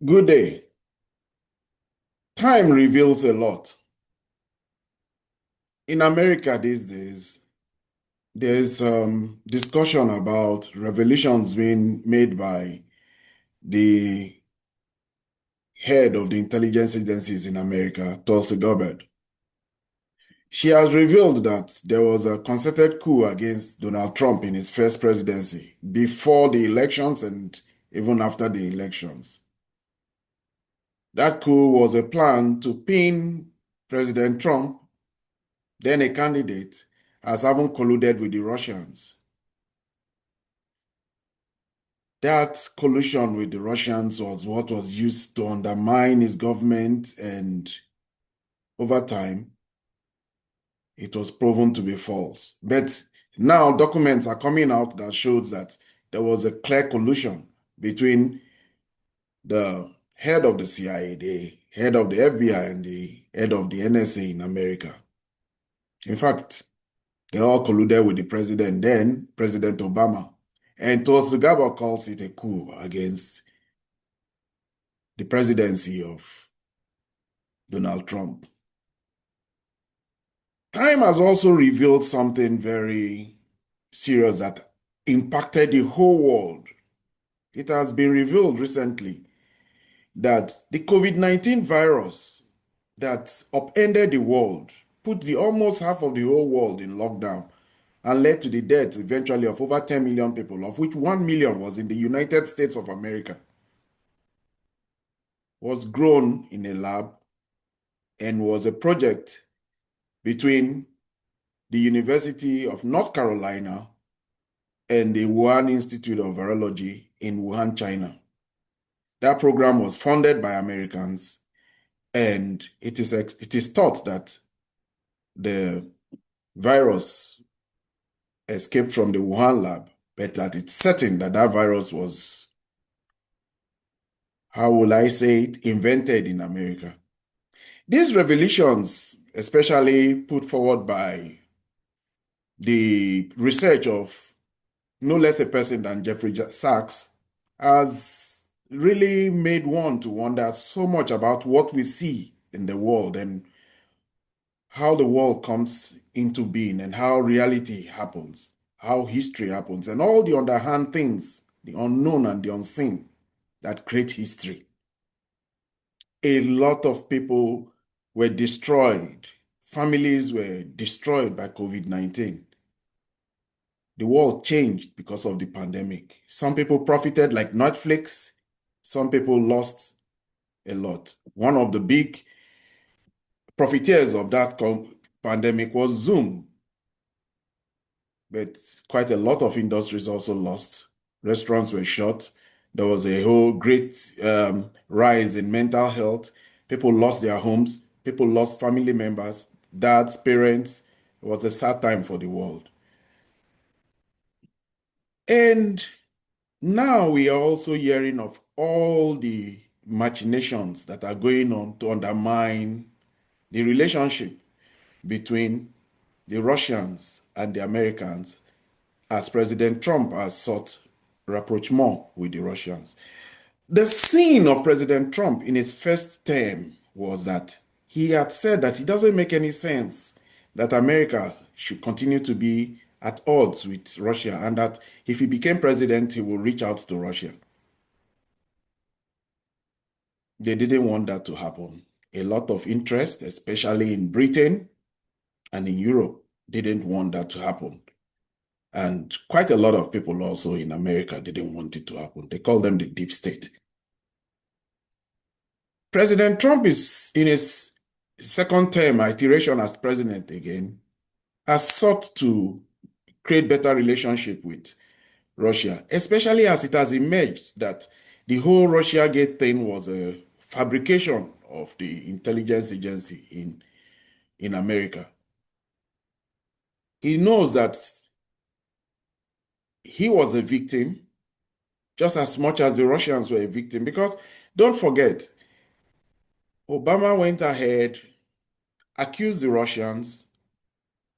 Good day. Time reveals a lot. In America these days, there's discussion about revelations being made by the head of the intelligence agencies in America, Tulsi Gabbard. She has revealed that there was a concerted coup against Donald Trump in his first presidency, before the elections and even after the elections. That coup was a plan to pin President Trump, then a candidate, as having colluded with the Russians. That collusion with the Russians was what was used to undermine his government, and over time, it was proven to be false. But now documents are coming out that shows that there was a clear collusion between the head of the CIA, the head of the FBI, and the head of the NSA in America. In fact, they all colluded with the president then, President Obama. And Tulsi Gabbard calls it a coup against the presidency of Donald Trump. Time has also revealed something very serious that impacted the whole world. It has been revealed recently that the COVID-19 virus that upended the world, put the almost half of the whole world in lockdown, and led to the death eventually of over 10 million people, of which 1 million was in the United States of America, was grown in a lab and was a project between the University of North Carolina and the Wuhan Institute of Virology in Wuhan, China. That program was funded by Americans, and it is thought that the virus escaped from the Wuhan lab, but that it's certain that that virus was, how will I say it, invented in America. These revelations, especially put forward by the research of no less a person than Jeffrey Sachs, has really made one to wonder so much about what we see in the world and how the world comes into being and how reality happens, how history happens, and all the underhand things, the unknown and the unseen, that create history. A lot of people were destroyed. Families were destroyed by COVID-19. The world changed because of the pandemic. Some people profited like Netflix. Some people lost a lot. One of the big profiteers of that pandemic was Zoom, but quite a lot of industries also lost. Restaurants were shut. There was a whole great rise in mental health. People lost their homes. People lost family members, dads, parents. It was a sad time for the world. And now we are also hearing of all the machinations that are going on to undermine the relationship between the Russians and the Americans, as President Trump has sought rapprochement with the Russians. The sin of President Trump in his first term was that he had said that it doesn't make any sense that America should continue to be at odds with Russia, and that if he became president, he will reach out to Russia. They didn't want that to happen. A lot of interest, especially in Britain and in Europe, didn't want that to happen. And quite a lot of people also in America didn't want it to happen. They call them the deep state. President Trump is in his second term, iteration as president again, has sought to create better relationship with Russia, especially as it has emerged that the whole Russia Gate thing was a fabrication of the intelligence agency in America. He knows that he was a victim just as much as the Russians were a victim, because don't forget, Obama went ahead, accused the Russians,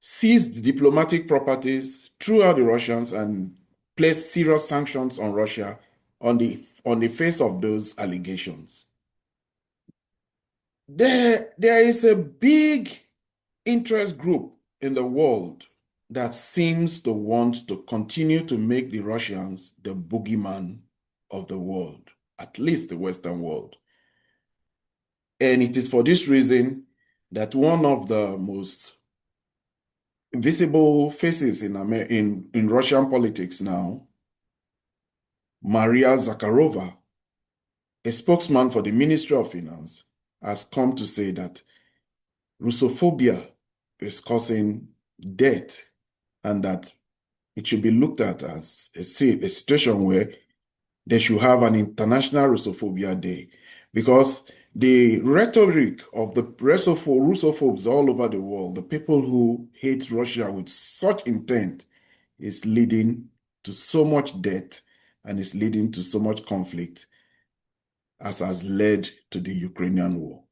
seized diplomatic properties, threw out the Russians, and placed serious sanctions on Russia on the face of those allegations. There is a big interest group in the world that seems to want to continue to make the Russians the boogeyman of the world, at least the Western world. And it is for this reason that one of the most visible faces in Russian politics now, Maria Zakharova, a spokesman for the Ministry of Finance, has come to say that Russophobia is causing debt and that it should be looked at as a situation where they should have an international Russophobia day, because the rhetoric of the Russophobes all over the world, the people who hate Russia with such intent, is leading to so much debt and is leading to so much conflict as has led to the Ukrainian war.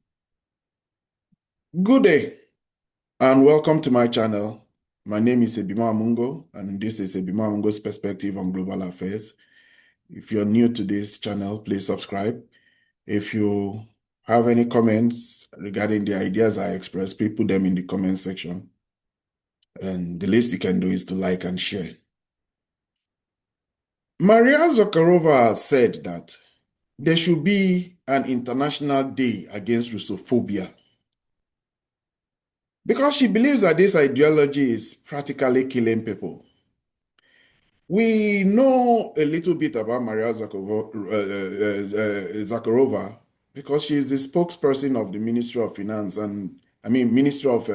Good day and welcome to my channel. My name is Ebima Amungo and this is Ebima Amungo's perspective on global affairs. If you're new to this channel, please subscribe. If you have any comments regarding the ideas I express, please put them in the comment section. And the least you can do is to like and share. Maria Zakharova said that there should be an international day against Russophobia because she believes that this ideology is practically killing people. We know a little bit about Maria Zakharova because she is the spokesperson of the Ministry of Finance and Ministry of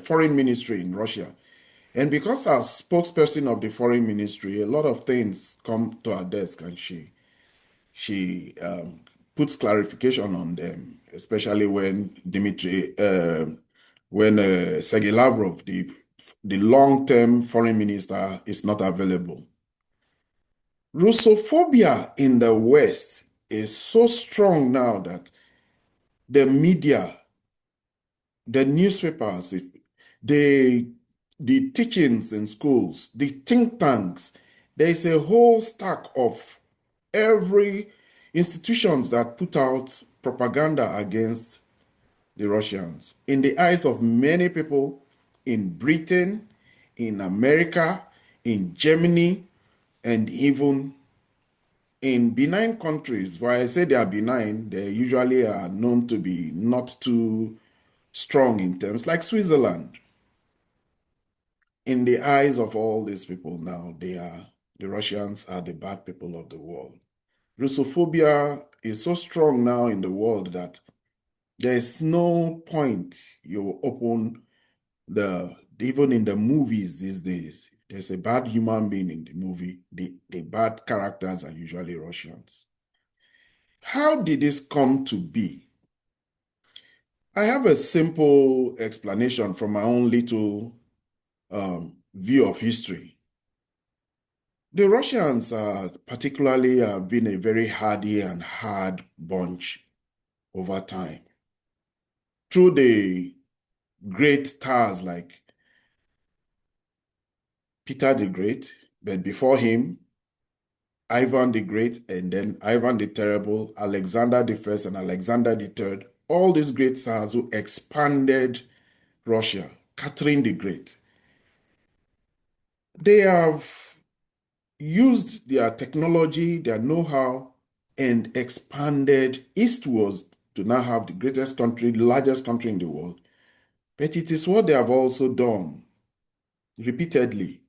Foreign Ministry in Russia. And because as spokesperson of the Foreign Ministry, a lot of things come to her desk and she puts clarification on them, especially when Sergei Lavrov, the long-term foreign minister, is not available. Russophobia in the West is so strong now that the media, the newspapers, the teachings in schools, the think tanks, there is a whole stack of every institutions that put out propaganda against the Russians. In the eyes of many people in Britain, in America, in Germany, and even in benign countries, where I say they are benign, they usually are known to be not too strong in terms, like Switzerland. In the eyes of all these people now, the Russians are the bad people of the world. Russophobia is so strong now in the world that there is no point you open even in the movies these days, there's a bad human being in the movie, the bad characters are usually Russians. How did this come to be? I have a simple explanation from my own little view of history. The Russians particularly have been a very hardy and hard bunch over time. Through the great stars like Peter the Great, but before him, Ivan the Great, and then Ivan the Terrible, Alexander the First, and Alexander the Third, all these great stars who expanded Russia, Catherine the Great. They have used their technology, their know-how, and expanded eastwards to now have the greatest country, the largest country in the world. But it is what they have also done repeatedly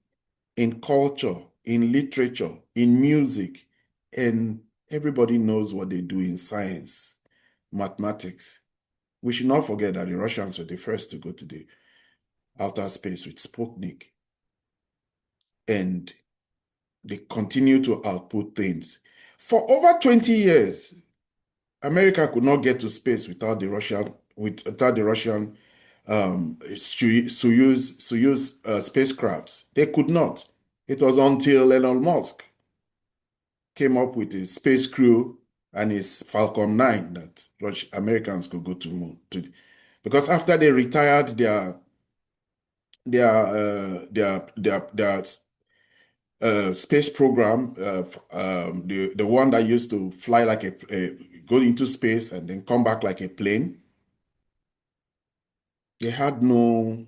in culture, in literature, in music, and everybody knows what they do in science, mathematics. We should not forget that the Russians were the first to go to the outer space with Sputnik. And they continue to output things. For over 20 years, America could not get to space without the Russian Soyuz spacecrafts. They could not. It was until Elon Musk came up with his space crew and his Falcon 9 that Americans could go to moon. Because after they retired their space program, the one that used to fly like go into space and then come back like a plane. They had no,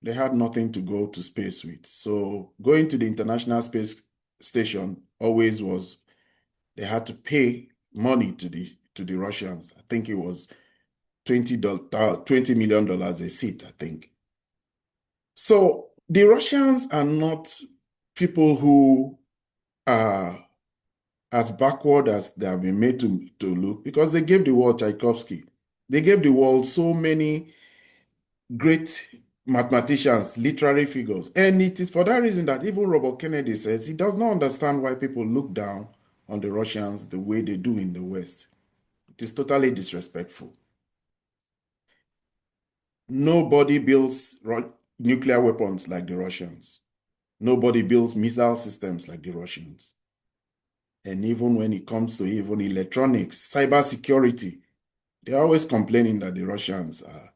they had nothing to go to space with. So going to the International Space Station always was they had to pay money to the Russians. I think it was $20 million a seat, I think. So the Russians are not people who are as backward as they have been made to look because they gave the world Tchaikovsky. They gave the world so many great mathematicians, literary figures. And it is for that reason that even Robert Kennedy says he does not understand why people look down on the Russians the way they do in the West. It is totally disrespectful. Nobody builds nuclear weapons like the Russians. Nobody builds missile systems like the Russians. And even when it comes to even electronics, cybersecurity, they're always complaining that the Russians are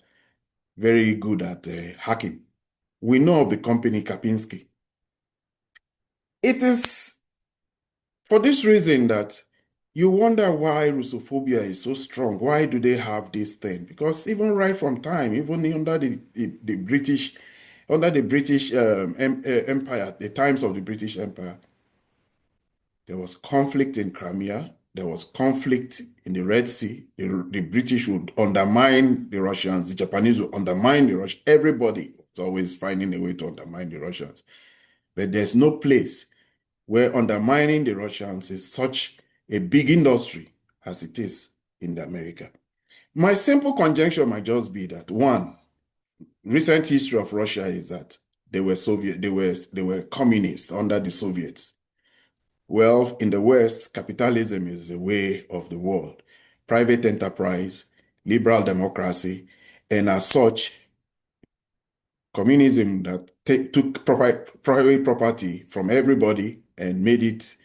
very good at hacking. We know of the company Kapinski. It is for this reason that you wonder why Russophobia is so strong. Why do they have this thing? Because even right from time, even under the British, under the British Empire, the times of the British Empire, there was conflict in Crimea. There was conflict in the Red Sea. The British would undermine the Russians. The Japanese would undermine the Russians. Everybody was always finding a way to undermine the Russians. But there's no place where undermining the Russians is such a big industry as it is in America. My simple conjecture might just be that one, recent history of Russia is that they were communists under the Soviets. Well, in the West, capitalism is the way of the world. Private enterprise, liberal democracy, and as such, communism that took private property from everybody and made it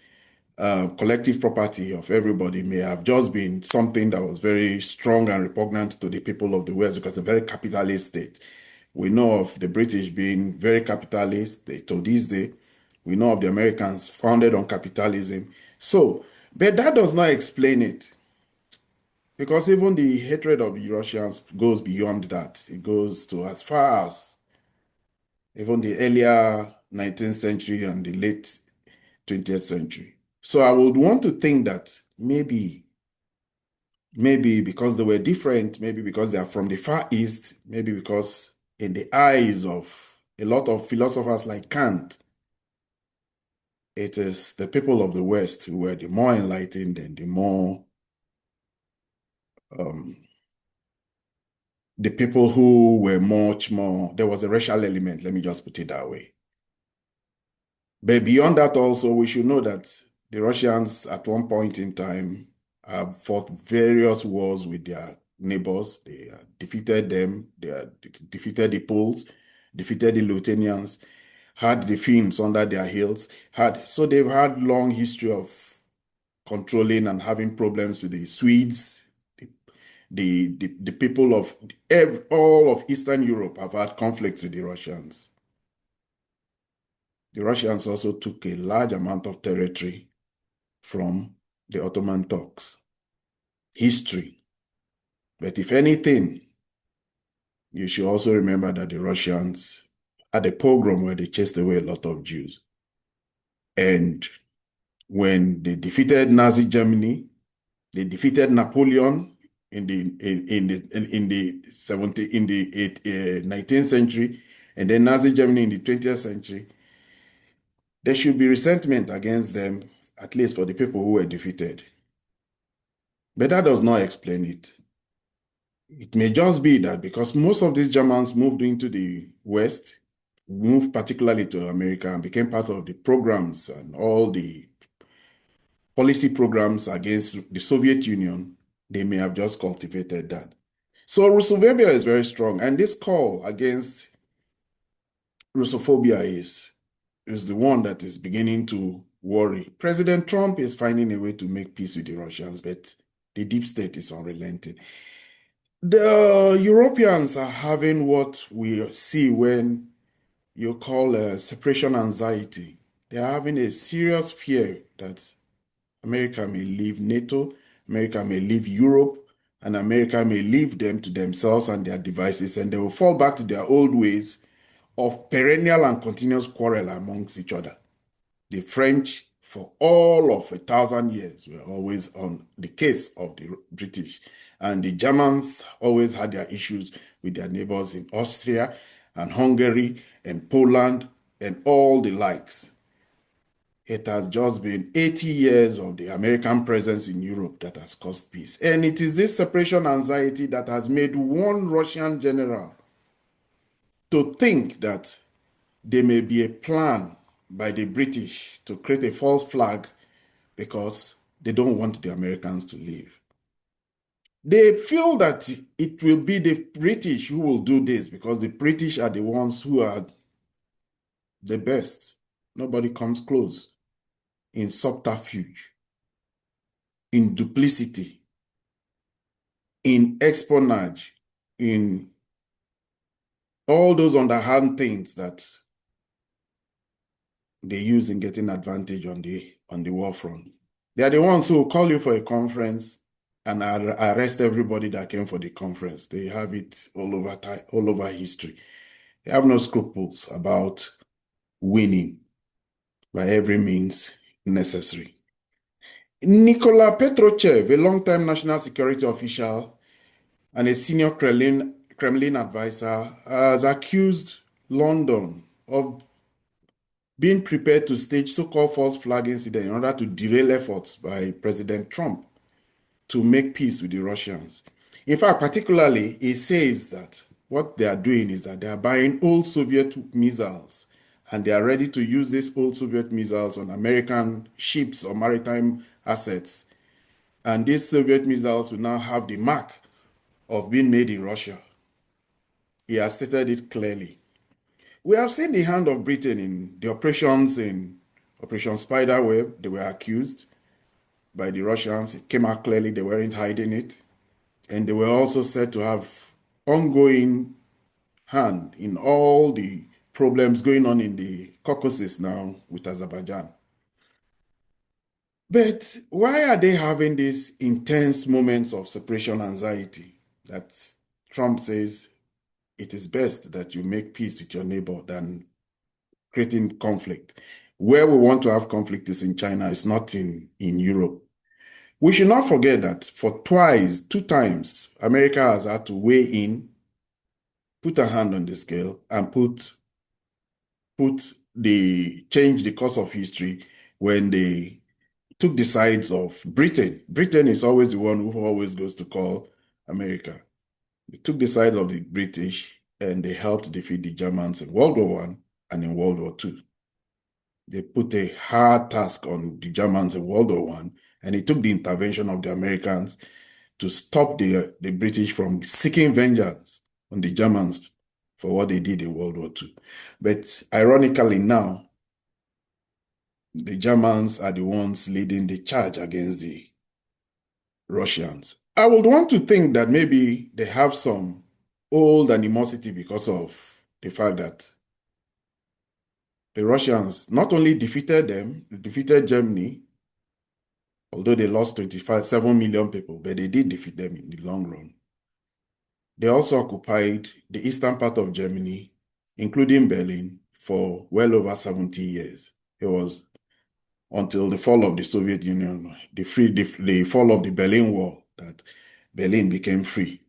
collective property of everybody may have just been something that was very strong and repugnant to the people of the West because it's a very capitalist state. We know of the British being very capitalist to this day. We know of the Americans founded on capitalism. So, but that does not explain it because even the hatred of the Russians goes beyond that. It goes to as far as even the earlier 19th century and the late 20th century. So I would want to think that maybe because they were different, maybe because they are from the Far East, maybe because in the eyes of a lot of philosophers like Kant, it is the people of the West who were the more enlightened and um, the people who were much more, there was a racial element, let me just put it that way. But beyond that also, we should know that the Russians at one point in time have fought various wars with their neighbors. They defeated them, defeated the Poles, defeated the Lithuanians, had the Finns under their heels, so they've had long history of controlling and having problems with the Swedes. The people of all of Eastern Europe have had conflicts with the Russians. The Russians also took a large amount of territory from the Ottoman Turks. History. But if anything, you should also remember that the Russians had a pogrom where they chased away a lot of Jews. And when they defeated Nazi Germany, they defeated Napoleon in the 19th century, and then Nazi Germany in the 20th century. There should be resentment against them, at least for the people who were defeated. But that does not explain it. It may just be that because most of these Germans moved into the West, moved particularly to America and became part of the programs and all the policy programs against the Soviet Union, they may have just cultivated that. So Russophobia is very strong, and this call against Russophobia is the one that is beginning to worry. President Trump is finding a way to make peace with the Russians, but the deep state is unrelenting. The Europeans are having what we see when you call separation anxiety. They are having a serious fear that America may leave NATO, America may leave Europe, and America may leave them to themselves and their devices, and they will fall back to their old ways of perennial and continuous quarrel amongst each other. The French, for all of 1,000 years, were always on the case of the British, and the Germans always had their issues with their neighbors in Austria and Hungary and Poland and all the likes. It has just been 80 years of the American presence in Europe that has caused peace. And it is this separation anxiety that has made one Russian general to think that there may be a plan by the British to create a false flag because they don't want the Americans to leave. They feel that it will be the British who will do this because the British are the ones who are the best. Nobody comes close in subterfuge, in duplicity, in espionage, in all those underhand things that they use in getting advantage on the war front. They are the ones who will call you for a conference and arrest everybody that came for the conference. They have it all over time, all over history. They have no scruples about winning by every means necessary. Nikola Petrochev, a long-time national security official and a senior Kremlin advisor, has accused London of being prepared to stage so-called false flag incident in order to derail efforts by President Trump to make peace with the Russians. In fact, particularly, he says that what they are doing is that they are buying old Soviet missiles and they are ready to use these old Soviet missiles on American ships or maritime assets. And these Soviet missiles will now have the mark of being made in Russia. He has stated it clearly. We have seen the hand of Britain in the operations in Operation Spiderweb. They were accused by the Russians. It came out clearly they weren't hiding it. And they were also said to have ongoing hand in all the problems going on in the Caucasus now with Azerbaijan. But why are they having these intense moments of separation anxiety that Trump says it is best that you make peace with your neighbor than creating conflict? Where we want to have conflict is in China, it's not in Europe. We should not forget that for two times, America has had to weigh in, put a hand on the scale, and change the course of history when they took the sides of Britain. Britain is always the one who always goes to call America. They took the side of the British and they helped defeat the Germans in World War I and in World War II. They put a hard task on the Germans in World War I, and it took the intervention of the Americans to stop the British from seeking vengeance on the Germans for what they did in World War II. But ironically now, the Germans are the ones leading the charge against the Russians. I would want to think that maybe they have some old animosity because of the fact that the Russians not only defeated them, they defeated Germany, although they lost 7 million people, but they did defeat them in the long run. They also occupied the eastern part of Germany, including Berlin, for well over 70 years. It was until the fall of the Soviet Union, the fall of the Berlin Wall, that Berlin became free.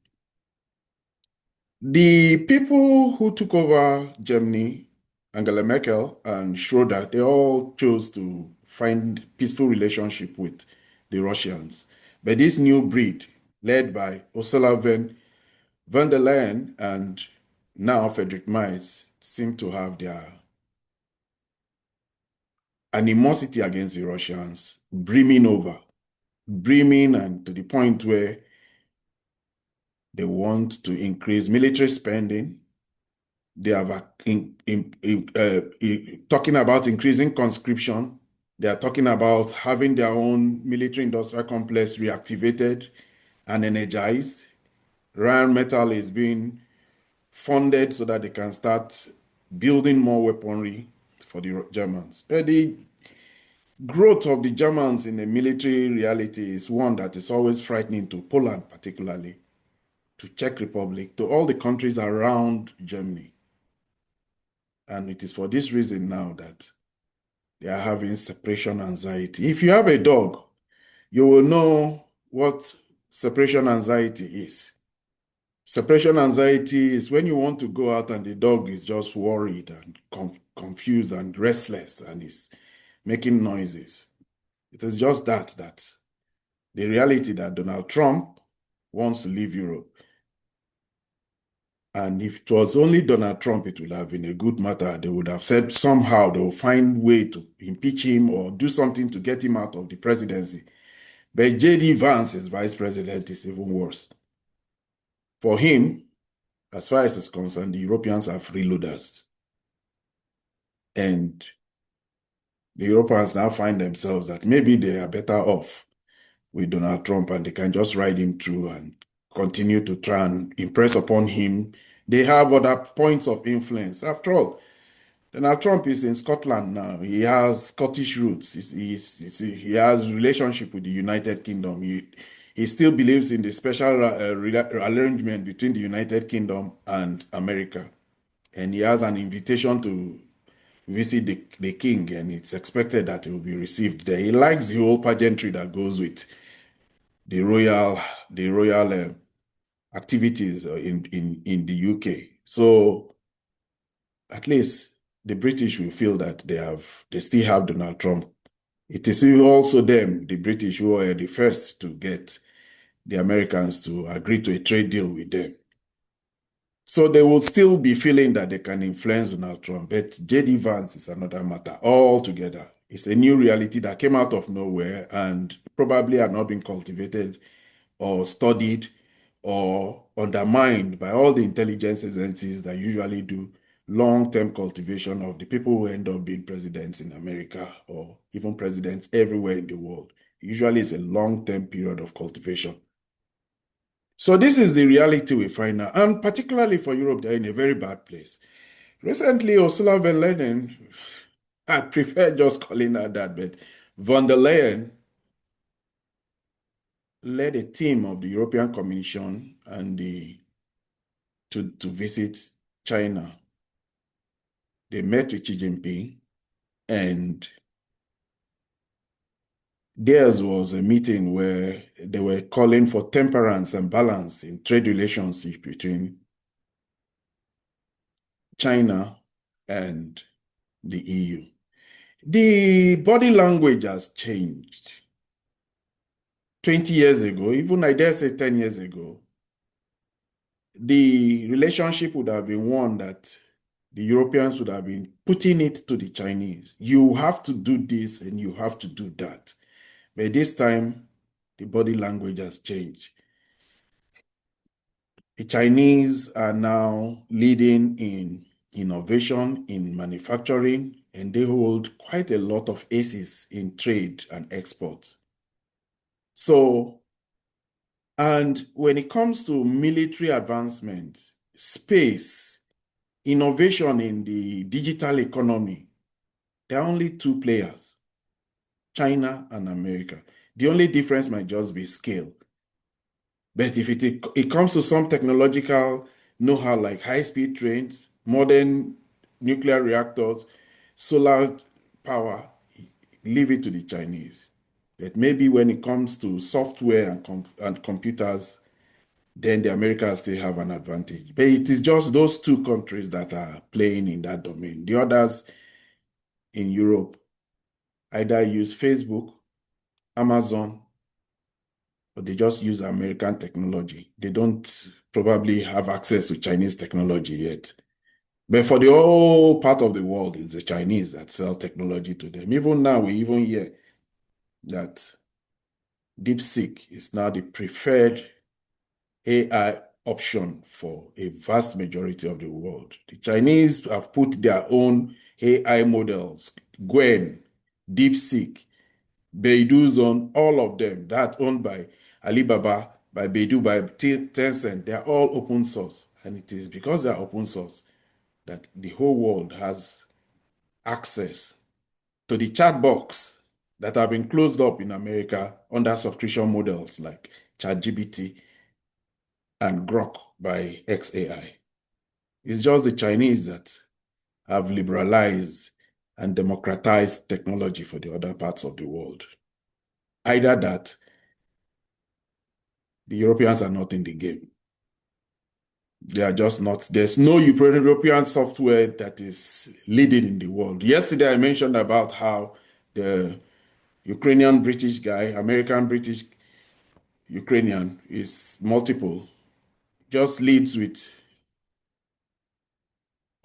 The people who took over Germany, Angela Merkel and Schroeder, they all chose to find peaceful relationship with the Russians. But this new breed, led by Ursula von der Leyen and now Friedrich Merz, seem to have their animosity against the Russians brimming over, and to the point where they want to increase military spending. They have talking about increasing conscription. They are talking about having their own military industrial complex reactivated and energized. Rheinmetall is being funded so that they can start building more weaponry for the Germans. But the growth of the Germans in a military reality is one that is always frightening to Poland, particularly, to Czech Republic, to all the countries around Germany. And it is for this reason now that they are having separation anxiety. If you have a dog, you will know what separation anxiety is. Separation anxiety is when you want to go out and the dog is just worried and confused and restless and is making noises. It is just that the reality that Donald Trump wants to leave Europe. And if it was only Donald Trump, it would have been a good matter. They would have said somehow they will find way to impeach him or do something to get him out of the presidency. But J.D. Vance, as vice president, is even worse. For him, as far as it's concerned, the Europeans are freeloaders. And the Europeans now find themselves that maybe they are better off with Donald Trump and they can just ride him through and continue to try and impress upon him. They have other points of influence. After all, Donald Trump is in Scotland now. He has Scottish roots. He has relationship with the United Kingdom. He still believes in the special arrangement between the United Kingdom and America. And he has an invitation to visit the king, and it's expected that he will be received there. He likes the whole pageantry that goes with the royal activities in the UK. So at least the British will feel that they still have Donald Trump. It is also them, the British, who are the first to get the Americans to agree to a trade deal with them. So they will still be feeling that they can influence Donald Trump. But J.D. Vance is another matter altogether. It's a new reality that came out of nowhere and probably had not been cultivated or studied or undermined by all the intelligence agencies that usually do long-term cultivation of the people who end up being presidents in America or even presidents everywhere in the world. Usually it's a long-term period of cultivation. So this is the reality we find now. And particularly for Europe, they're in a very bad place. Recently, Ursula von der Leyen, I prefer just calling her that, but von der Leyen led a team of the European Commission and to visit China. They met with Xi Jinping, and theirs was a meeting where they were calling for temperance and balance in trade relations between China and the EU. The body language has changed. 20 years ago, even I dare say 10 years ago, the relationship would have been one that the Europeans would have been putting it to the Chinese. You have to do this and you have to do that. But this time, the body language has changed. The Chinese are now leading in innovation, in manufacturing, and they hold quite a lot of aces in trade and export. So, and when it comes to military advancement, space, innovation in the digital economy, there are only two players, China and America. The only difference might just be scale. But if it comes to some technological know-how like high-speed trains, modern nuclear reactors, solar power, leave it to the Chinese. But maybe when it comes to software and computers, then the Americans still have an advantage. But it is just those two countries that are playing in that domain. The others in Europe either use Facebook, Amazon, or they just use American technology. They don't probably have access to Chinese technology yet. But for the whole part of the world, it's the Chinese that sell technology to them. Even now, we even hear that DeepSeek is now the preferred AI option for a vast majority of the world. The Chinese have put their own AI models, Gwen, DeepSeek, Baidu's on all of them, that owned by Alibaba, by Baidu, by Tencent. They are all open source. And it is because they are open source that the whole world has access to the chat box that have been closed up in America under subscription models like ChatGPT and Grok by XAI. It's just the Chinese that have liberalized and democratized technology for the other parts of the world. Either that, the Europeans are not in the game. They are just not. There's no European software that is leading in the world. Yesterday, I mentioned about how the Ukrainian British guy, American British Ukrainian is multiple, just leads with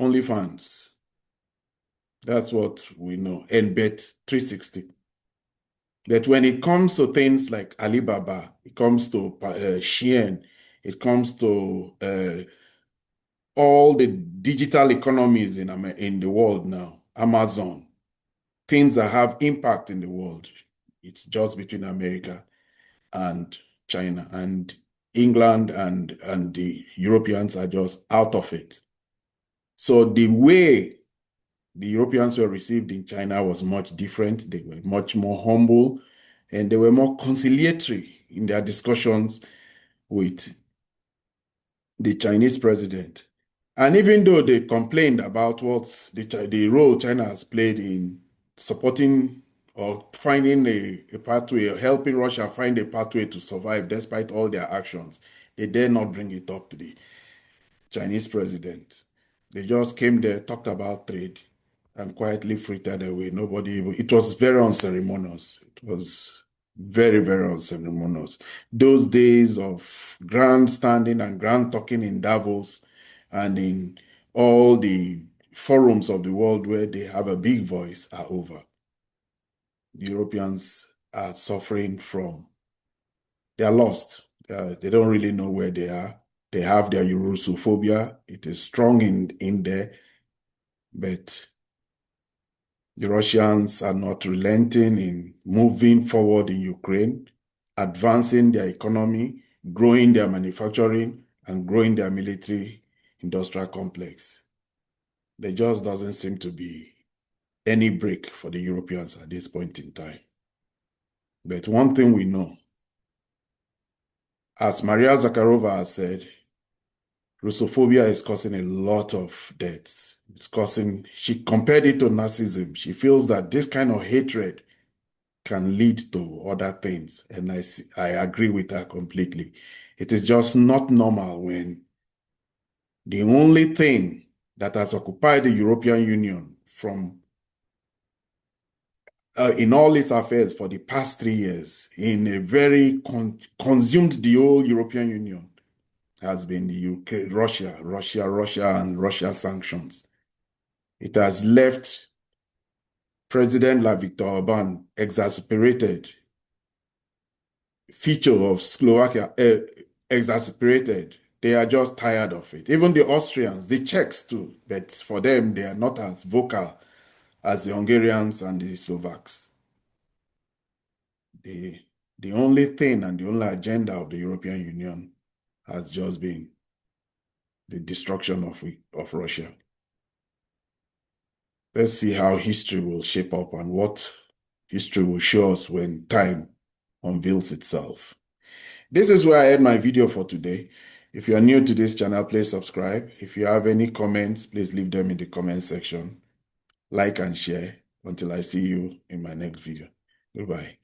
OnlyFans. That's what we know, and Bet 360. But when it comes to things like Alibaba, it comes to Shein, it comes to all the digital economies in the world now, Amazon, things that have impact in the world, it's just between America and China, and England and the Europeans are just out of it. So the way the Europeans were received in China was much different. They were much more humble and they were more conciliatory in their discussions with the Chinese president. And even though they complained about what the role China has played in supporting or finding a pathway, or helping Russia find a pathway to survive despite all their actions, they dare not bring it up to the Chinese president. They just came there, talked about trade, and quietly frittered away. It was very unceremonious. It was very, very unceremonious. Those days of grandstanding and grand talking in Davos and in all the forums of the world where they have a big voice are over. The Europeans are suffering from, they are lost. They don't really know where they are. They have their Russophobia. It is strong in there, but the Russians are not relenting in moving forward in Ukraine, advancing their economy, growing their manufacturing, and growing their military industrial complex. There just doesn't seem to be any break for the Europeans at this point in time. But one thing we know, as Maria Zakharova has said, Russophobia is causing a lot of deaths. She compared it to Nazism. She feels that this kind of hatred can lead to other things. And I agree with her completely. It is just not normal when the only thing that has occupied the European Union from in all its affairs for the past 3 years, in a very consumed the whole European Union, has been the UK, Russia, and Russia sanctions. It has left President Viktor Orban exasperated, feature of Slovakia exasperated. They are just tired of it. Even the Austrians, the Czechs too, but for them, they are not as vocal as the Hungarians and the Slovaks. The only thing and the only agenda of the European Union has just been the destruction of Russia. Let's see how history will shape up and what history will show us when time unveils itself. This is where I end my video for today. If you are new to this channel, please subscribe. If you have any comments, please leave them in the comment section. Like and share. Until I see you in my next video. Goodbye.